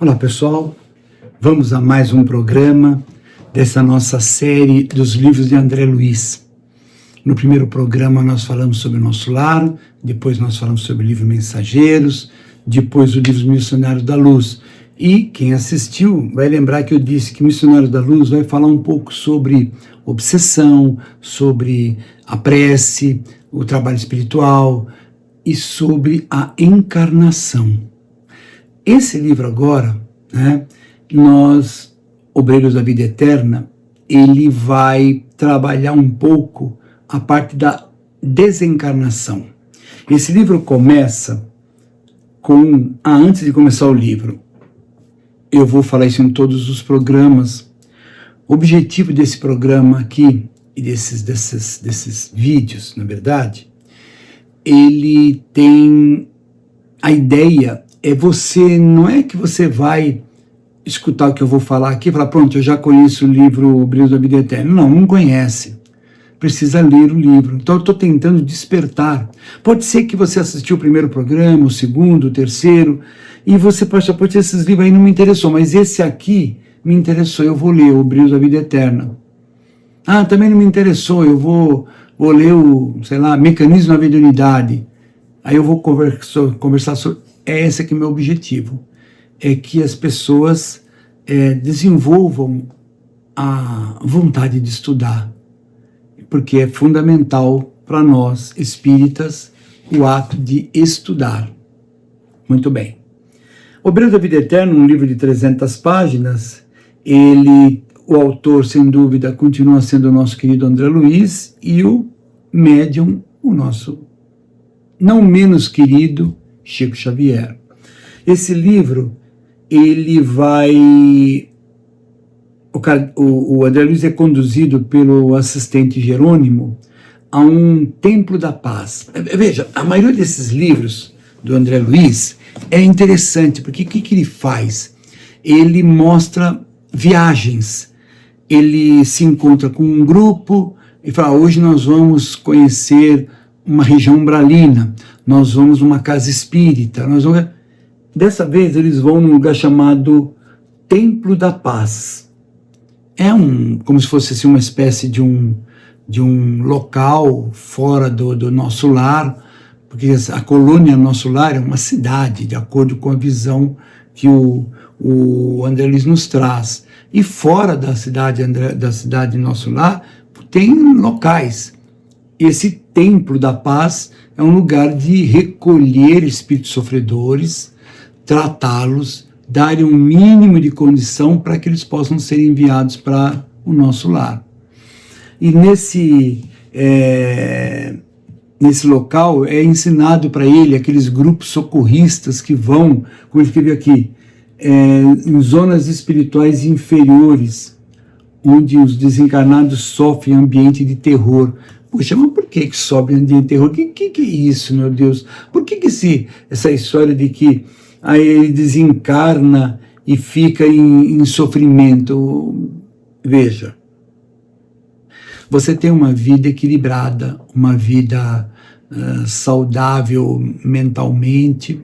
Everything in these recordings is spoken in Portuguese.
Olá pessoal, vamos a mais um programa dessa nossa série dos livros de André Luiz. No primeiro programa nós falamos sobre o nosso lar, depois nós falamos sobre o livro Mensageiros, depois o livro Missionários da Luz. E quem assistiu vai lembrar que eu disse que Missionários da Luz vai falar um pouco sobre obsessão, sobre a prece, o trabalho espiritual e sobre a encarnação. Esse livro agora, nós, Obreiros da Vida Eterna, ele vai trabalhar um pouco a parte da desencarnação. Esse livro começa com, antes de começar o livro, eu vou falar isso em todos os programas, o objetivo desse programa aqui, e desses vídeos, na verdade, ele tem a ideia, não é que você vai escutar o que eu vou falar aqui e falar, pronto, eu já conheço o livro Obreiros da Vida Eterna. Não conhece. Precisa ler o livro. Então eu estou tentando despertar. Pode ser que você assistiu o primeiro programa, o segundo, o terceiro, e você pode ter esses livros aí, não me interessou, mas esse aqui me interessou, eu vou ler o Obreiros da Vida Eterna. Também não me interessou, eu vou ler Mecanismo da Mediunidade. Aí eu vou conversar sobre... Esse aqui é o meu objetivo, é que as pessoas desenvolvam a vontade de estudar, porque é fundamental para nós, espíritas, o ato de estudar. Muito bem. Obreiros da Vida Eterna, um livro de 300 páginas, o autor, sem dúvida, continua sendo o nosso querido André Luiz, e o médium, o nosso não menos querido Chico Xavier. Esse livro, ele vai... O André Luiz é conduzido pelo assistente Jerônimo a um templo da paz. Veja, a maioria desses livros do André Luiz é interessante, porque o que ele faz? Ele mostra viagens. Ele se encontra com um grupo e fala, hoje nós vamos conhecer uma região umbralina, nós vamos numa casa espírita, dessa vez eles vão num lugar chamado Templo da Paz. É como se fosse assim, uma espécie de um local fora do nosso lar, porque a colônia nosso lar é uma cidade, de acordo com a visão que o André Luiz nos traz. E fora da cidade nosso lar, tem locais. Esse Templo da Paz é um lugar de recolher espíritos sofredores, tratá-los, dar um mínimo de condição para que eles possam ser enviados para o nosso lar. E nesse local é ensinado para ele aqueles grupos socorristas que vão, como ele escreveu aqui, em zonas espirituais inferiores, onde os desencarnados sofrem ambiente de terror. Puxa, mas por que sobe ambiente de terror? O que é isso, meu Deus? Por que essa história de que aí ele desencarna e fica em sofrimento? Veja, você tem uma vida equilibrada, uma vida saudável mentalmente,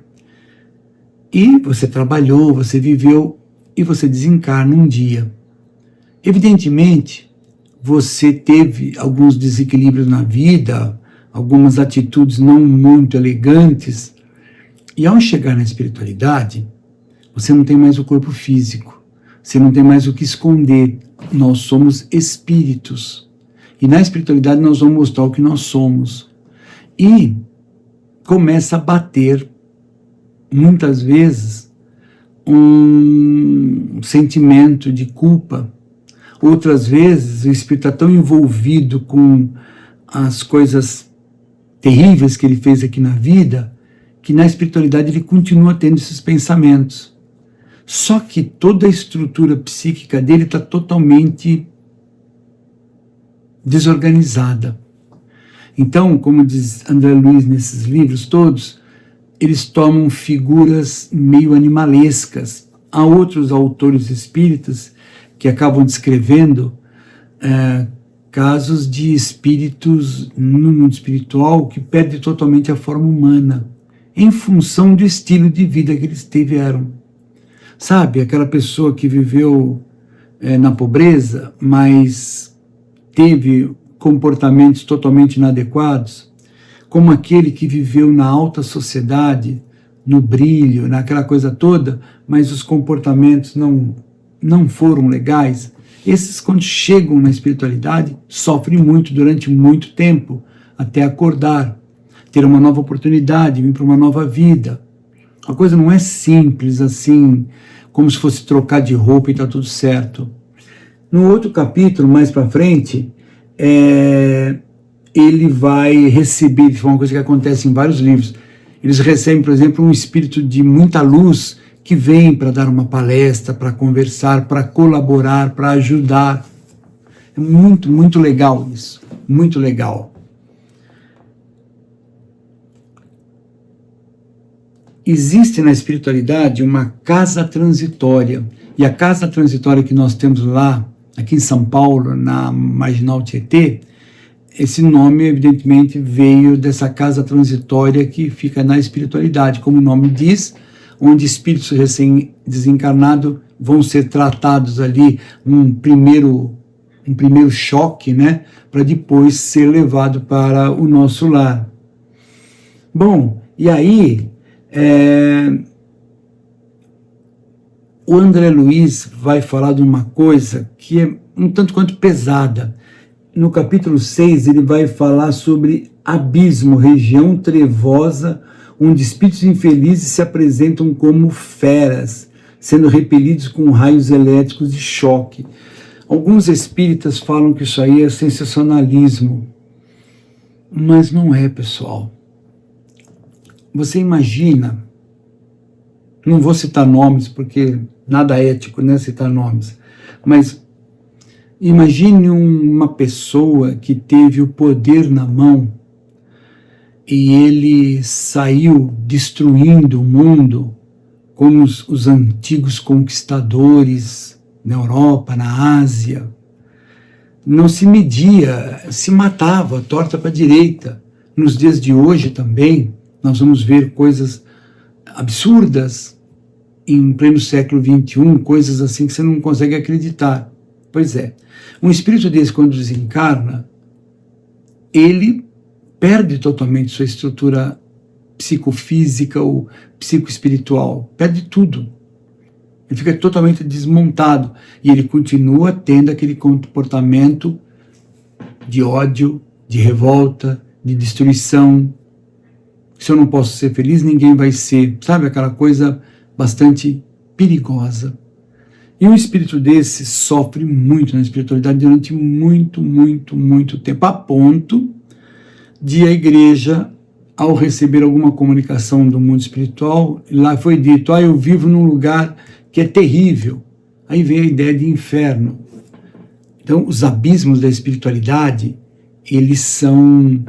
e você trabalhou, você viveu, e você desencarna um dia. Evidentemente, você teve alguns desequilíbrios na vida, algumas atitudes não muito elegantes, e ao chegar na espiritualidade, você não tem mais o corpo físico, você não tem mais o que esconder. Nós somos espíritos, e na espiritualidade nós vamos mostrar o que nós somos. E começa a bater, muitas vezes, um sentimento de culpa. Outras vezes o espírito está tão envolvido com as coisas terríveis que ele fez aqui na vida, que na espiritualidade ele continua tendo esses pensamentos. Só que toda a estrutura psíquica dele está totalmente desorganizada. Então, como diz André Luiz nesses livros todos, eles tomam figuras meio animalescas. Há outros autores espíritas que acabam descrevendo casos de espíritos no mundo espiritual que perdem totalmente a forma humana, em função do estilo de vida que eles tiveram. Sabe, aquela pessoa que viveu na pobreza, mas teve comportamentos totalmente inadequados, como aquele que viveu na alta sociedade, no brilho, naquela coisa toda, mas os comportamentos não foram legais. Esses, quando chegam na espiritualidade, sofrem muito durante muito tempo, até acordar, ter uma nova oportunidade, vir para uma nova vida. A coisa não é simples assim, como se fosse trocar de roupa e está tudo certo. No outro capítulo, mais para frente, ele vai receber, isso é uma coisa que acontece em vários livros, eles recebem, por exemplo, um espírito de muita luz que vem para dar uma palestra, para conversar, para colaborar, para ajudar. É muito, muito legal isso, muito legal. Existe na espiritualidade uma casa transitória, e a casa transitória que nós temos lá, aqui em São Paulo, na Marginal Tietê, esse nome, evidentemente, veio dessa casa transitória que fica na espiritualidade, como o nome diz, onde espíritos recém-desencarnados vão ser tratados ali, um primeiro choque, né, para depois ser levado para o nosso lar. Bom, e aí, o André Luiz vai falar de uma coisa que é um tanto quanto pesada. No capítulo 6, ele vai falar sobre abismo, região trevosa, onde espíritos infelizes se apresentam como feras, sendo repelidos com raios elétricos de choque. Alguns espíritas falam que isso aí é sensacionalismo, mas não é, pessoal. Você imagina, não vou citar nomes, porque nada ético, né, citar nomes, mas imagine uma pessoa que teve o poder na mão e ele saiu destruindo o mundo como os antigos conquistadores na Europa, na Ásia. Não se media, se matava, torta para a direita. Nos dias de hoje também, nós vamos ver coisas absurdas em pleno século XXI, coisas assim que você não consegue acreditar. Pois é, um espírito desse, quando desencarna, ele perde totalmente sua estrutura psicofísica ou psicoespiritual, perde tudo. Ele fica totalmente desmontado e ele continua tendo aquele comportamento de ódio, de revolta, de destruição. Se eu não posso ser feliz, ninguém vai ser. Sabe, aquela coisa bastante perigosa. E um espírito desse sofre muito na espiritualidade durante muito, muito, muito tempo, a ponto de a igreja, ao receber alguma comunicação do mundo espiritual, lá foi dito, eu vivo num lugar que é terrível. Aí vem a ideia de inferno. Então, os abismos da espiritualidade, eles são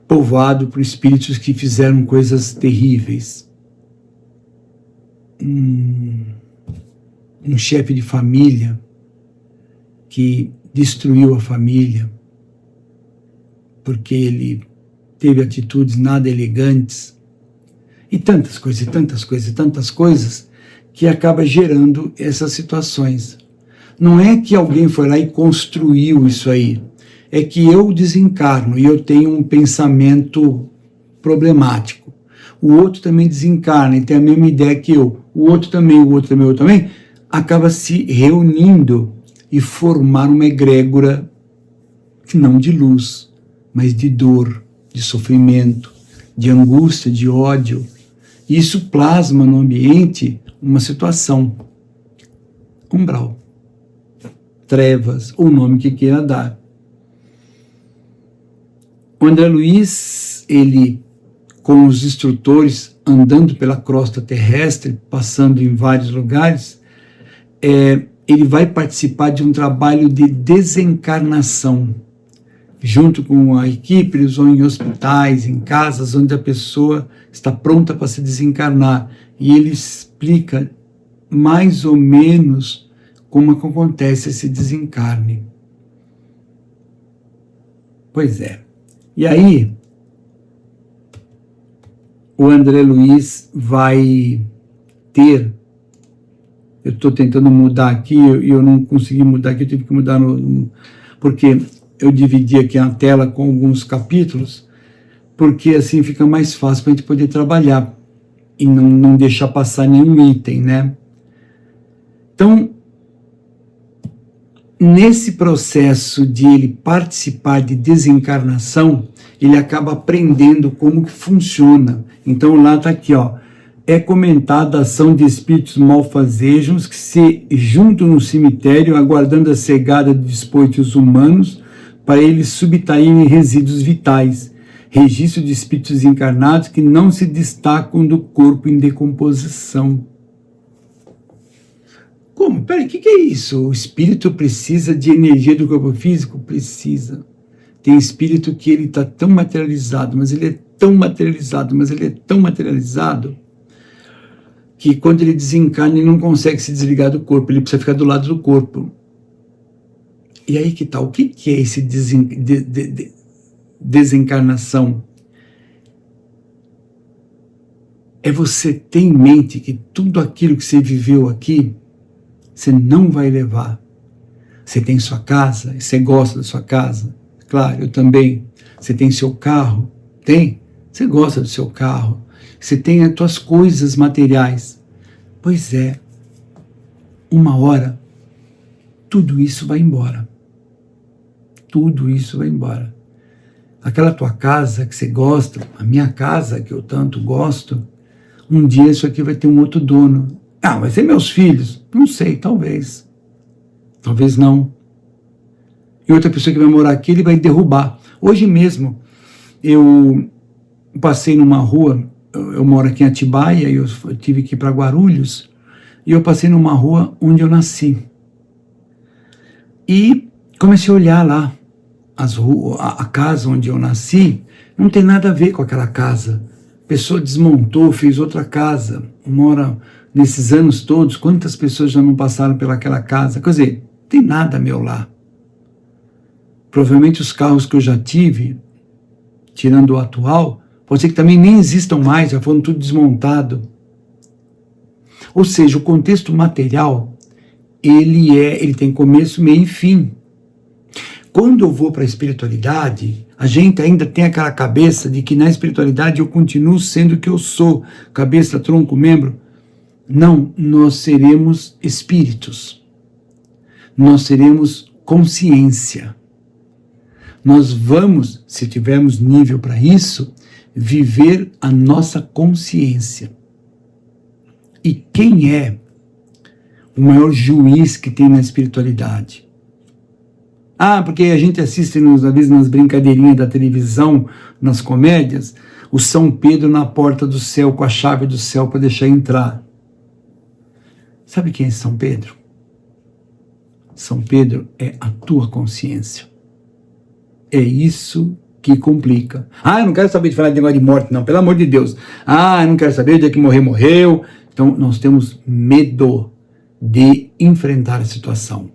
povoados por espíritos que fizeram coisas terríveis. Um chefe de família que destruiu a família porque ele teve atitudes nada elegantes e tantas coisas, e tantas coisas, e tantas coisas que acaba gerando essas situações. Não é que alguém foi lá e construiu isso aí, é que eu desencarno e eu tenho um pensamento problemático. O outro também desencarna e tem a mesma ideia que eu. O outro também, o outro também, o outro também. Acaba se reunindo e formar uma egrégora não de luz, mas de dor, de sofrimento, de angústia, de ódio. E isso plasma no ambiente uma situação, umbral, trevas, ou o nome que queira dar. O André Luiz, ele, com os instrutores, andando pela crosta terrestre, passando em vários lugares, ele vai participar de um trabalho de desencarnação, junto com a equipe. Eles vão em hospitais, em casas onde a pessoa está pronta para se desencarnar, e ele explica mais ou menos como acontece esse desencarne. Pois é. E aí, o André Luiz vai ter eu estou tentando mudar aqui e eu não consegui mudar aqui, eu tive que mudar porque eu dividi aqui a tela com alguns capítulos, porque assim fica mais fácil para a gente poder trabalhar e não deixar passar nenhum item, né? Então, nesse processo de ele participar de desencarnação, ele acaba aprendendo como que funciona. Então lá está aqui, ó, é comentada a ação de espíritos malfazejos que se juntam no cemitério aguardando a chegada de despojos humanos para eles subtraírem resíduos vitais, registro de espíritos encarnados que não se destacam do corpo em decomposição. Como? Peraí, o que é isso? O espírito precisa de energia do corpo físico? Precisa. Tem espírito que ele está tão materializado, mas ele é tão materializado, que quando ele desencarna, ele não consegue se desligar do corpo, ele precisa ficar do lado do corpo. E aí que tá, o que é esse desencarnação? É você ter em mente que tudo aquilo que você viveu aqui, você não vai levar. Você tem sua casa, você gosta da sua casa. Claro, eu também. Você tem seu carro? Tem? Você gosta do seu carro. Você tem as tuas coisas materiais. Pois é, uma hora, tudo isso vai embora. Tudo isso vai embora. Aquela tua casa que você gosta, a minha casa que eu tanto gosto, um dia isso aqui vai ter um outro dono. Ah, vai ser meus filhos? Não sei, talvez. Talvez não. E outra pessoa que vai morar aqui, ele vai derrubar. Hoje mesmo, eu passei numa rua, eu moro aqui em Atibaia, e eu tive que ir para Guarulhos, e eu passei numa rua onde eu nasci. E comecei a olhar lá, a casa onde eu nasci, não tem nada a ver com aquela casa. A pessoa desmontou, fez outra casa, mora nesses anos todos, quantas pessoas já não passaram pelaquela casa? Quer dizer, não tem nada meu lá. Provavelmente os carros que eu já tive, tirando o atual, pode ser que também nem existam mais, já foram tudo desmontado. Ou seja, o contexto material, ele tem começo, meio e fim. Quando eu vou para a espiritualidade, a gente ainda tem aquela cabeça de que na espiritualidade eu continuo sendo o que eu sou, cabeça, tronco, membro. Não, nós seremos espíritos. Nós seremos consciência. Nós vamos, se tivermos nível para isso, viver a nossa consciência. E quem é o maior juiz que tem na espiritualidade? Ah, porque a gente assiste, às vezes, nas brincadeirinhas da televisão, nas comédias, o São Pedro na porta do céu, com a chave do céu para deixar entrar. Sabe quem é São Pedro? São Pedro é a tua consciência. É isso que complica. Ah, eu não quero saber de falar de negócio de morte, não, pelo amor de Deus. Ah, eu não quero saber, o dia que morrer, morreu. Então, nós temos medo de enfrentar a situação,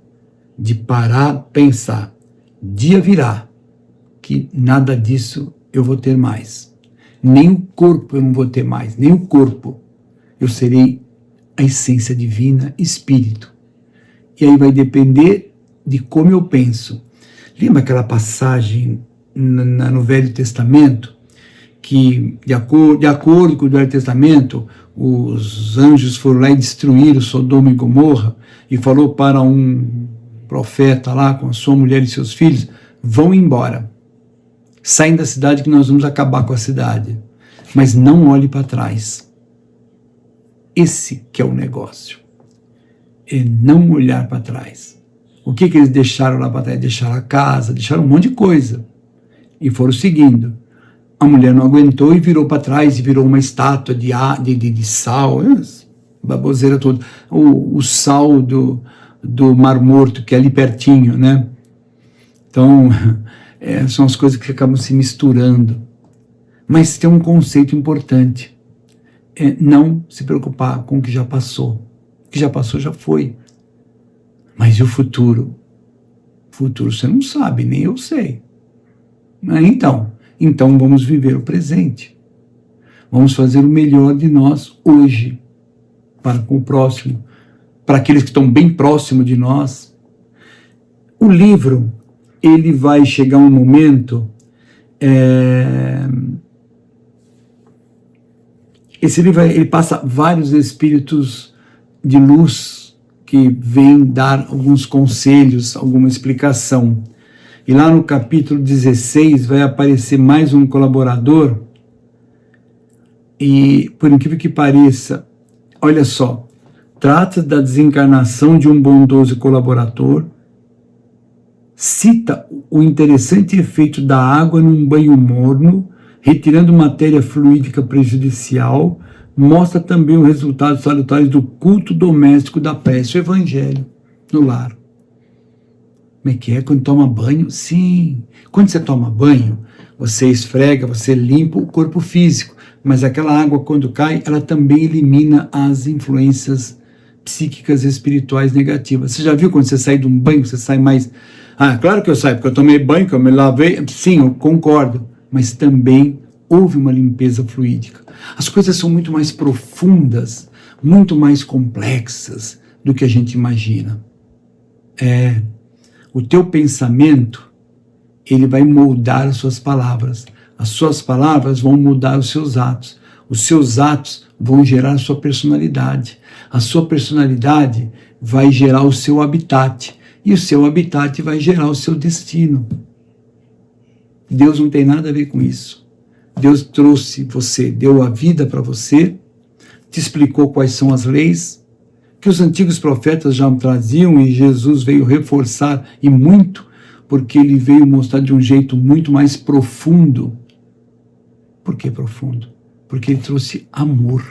de parar, pensar, dia virá, que nada disso eu vou ter mais. Nem o corpo eu não vou ter mais, nem o corpo. Eu serei a essência divina, espírito. E aí vai depender de como eu penso. Lembra aquela passagem no Velho Testamento, que de acordo com o Velho Testamento, os anjos foram lá e destruíram Sodoma e Gomorra, e falou para um profeta lá, com a sua mulher e seus filhos, vão embora. Saem da cidade que nós vamos acabar com a cidade. Mas não olhe para trás. Esse que é o negócio. É não olhar para trás. O que eles deixaram lá para trás? Deixaram a casa, deixaram um monte de coisa. E foram seguindo. A mulher não aguentou e virou para trás, e virou uma estátua de sal, baboseira toda. O sal do Mar Morto, que é ali pertinho, né? Então, são as coisas que acabam se misturando. Mas tem um conceito importante. É não se preocupar com o que já passou. O que já passou, já foi. Mas e o futuro? O futuro você não sabe, nem eu sei. Então vamos viver o presente. Vamos fazer o melhor de nós hoje, para com o próximo. para aqueles que estão bem próximos de nós. O livro, ele vai chegar um momento, esse livro ele passa vários espíritos de luz que vêm dar alguns conselhos, alguma explicação. E lá no capítulo 16 vai aparecer mais um colaborador e, por incrível que pareça, olha só, trata da desencarnação de um bondoso colaborador, cita o interessante efeito da água num banho morno, retirando matéria fluídica prejudicial, mostra também os resultados salutares do culto doméstico da prece, o evangelho no lar. Como é que é? Quando toma banho? Sim. Quando você toma banho, você esfrega, você limpa o corpo físico, mas aquela água, quando cai, ela também elimina as influências psíquicas e espirituais negativas. Você já viu quando você sai de um banho, você sai mais... Ah, claro que eu saio, porque eu tomei banho, que eu me lavei. Sim, eu concordo, mas também houve uma limpeza fluídica. As coisas são muito mais profundas, muito mais complexas do que a gente imagina. O teu pensamento, ele vai moldar as suas palavras. As suas palavras vão mudar os seus atos. Os seus atos vão gerar a sua personalidade. A sua personalidade vai gerar o seu habitat. E o seu habitat vai gerar o seu destino. Deus não tem nada a ver com isso. Deus trouxe você, deu a vida para você, te explicou quais são as leis, que os antigos profetas já traziam e Jesus veio reforçar, e muito, porque ele veio mostrar de um jeito muito mais profundo. Por que profundo? Porque ele trouxe amor.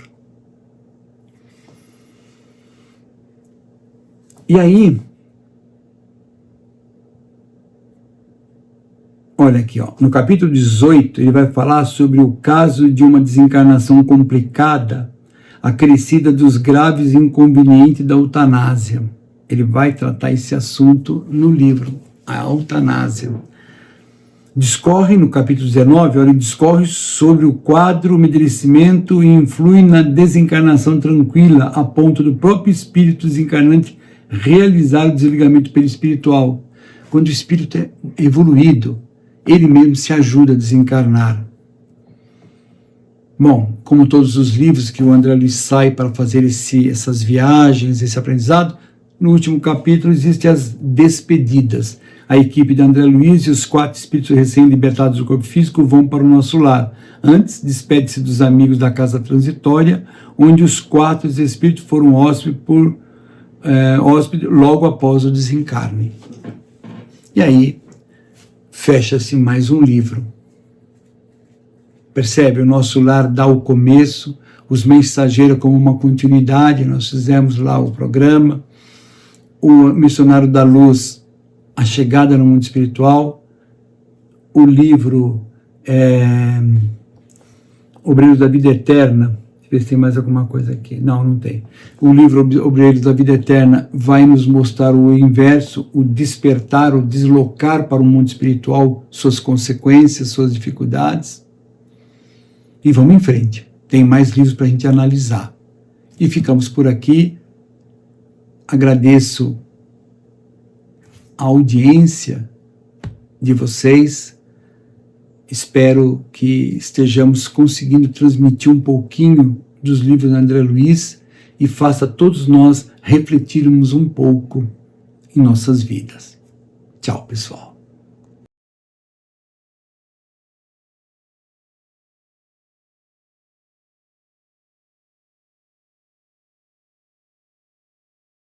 E aí, olha aqui, ó, no capítulo 18, ele vai falar sobre o caso de uma desencarnação complicada, acrescida dos graves inconvenientes da eutanásia. Ele vai tratar esse assunto no livro, a eutanásia. Discorre, no capítulo 19, ele discorre sobre o quadro, o merecimento e influi na desencarnação tranquila, a ponto do próprio espírito desencarnante realizar o desligamento perispiritual. Quando o espírito é evoluído, ele mesmo se ajuda a desencarnar. Bom, como todos os livros que o André Luiz sai para fazer essas viagens, esse aprendizado, no último capítulo existem as despedidas. A equipe de André Luiz e os 4 espíritos recém-libertados do corpo físico vão para o nosso lar. Antes, despede-se dos amigos da casa transitória, onde os 4 espíritos foram hóspedes logo após o desencarne. E aí, fecha-se mais um livro. Percebe? O nosso lar dá o começo, os mensageiros como uma continuidade, nós fizemos lá o programa, o Missionário da Luz, a chegada no mundo espiritual, o livro Obreiros da Vida Eterna, deixa eu ver se tem mais alguma coisa aqui, não tem. O livro Obreiros da Vida Eterna vai nos mostrar o inverso, o despertar, o deslocar para o mundo espiritual, suas consequências, suas dificuldades. E vamos em frente. Tem mais livros para a gente analisar. E ficamos por aqui. Agradeço a audiência de vocês. Espero que estejamos conseguindo transmitir um pouquinho dos livros de André Luiz e faça todos nós refletirmos um pouco em nossas vidas. Tchau, pessoal.